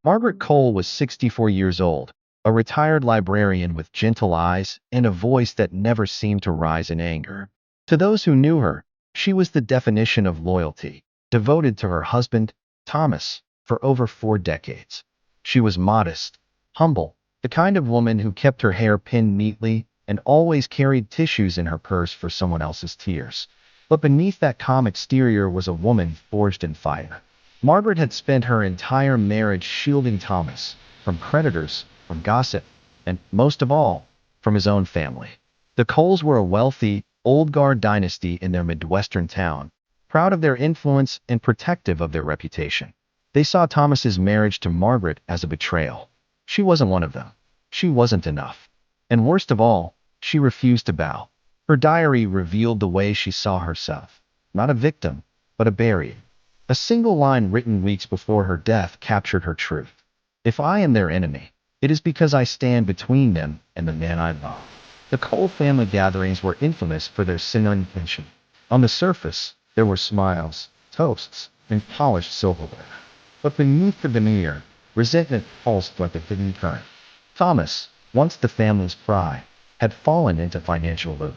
Margaret Cole was 64 years old, a retired librarian with gentle eyes and a voice that never seemed to rise in anger. To those who knew her, she was the definition of loyalty, devoted to her husband, Thomas, for over 4 decades. She was modest, humble, the kind of woman who kept her hair pinned neatly and always carried tissues in her purse for someone else's tears. But beneath that calm exterior was a woman forged in fire. Margaret had spent her entire marriage shielding Thomas from creditors, from gossip, and, most of all, from his own family. The Coles were a wealthy, old guard dynasty in their Midwestern town, proud of their influence and protective of their reputation. They saw Thomas's marriage to Margaret as a betrayal. She wasn't one of them. She wasn't enough. And worst of all, she refused to bow. Her diary revealed the way she saw herself. Not a victim, but a buried. A single line written weeks before her death captured her truth. If I am their enemy, it is because I stand between them and the man I love. The Cole family gatherings were infamous for their sin intention. On the surface, there were smiles, toasts, and polished silverware. But beneath the veneer, resentment pulsed like a hidden current. Thomas, once the family's pride, had fallen into financial ruin.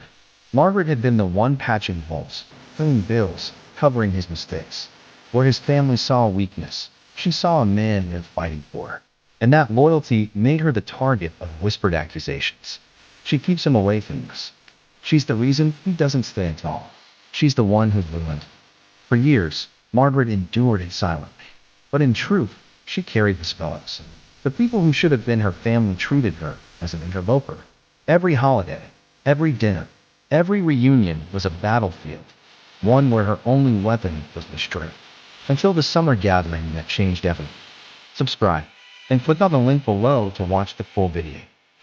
Margaret had been the one patching holes, paying bills, covering his mistakes. Where his family saw a weakness, she saw a man in fighting for her. And that loyalty made her the target of whispered accusations. She keeps him away from us. She's the reason he doesn't stand tall. She's the one who ruined him. For years, Margaret endured it silently. But in truth, she carried the scars. The people who should have been her family treated her as an interloper. Every holiday, every dinner, every reunion was a battlefield, one where her only weapon was the strength. Until the summer gathering that changed everything. Subscribe and click on the link below to watch the full video.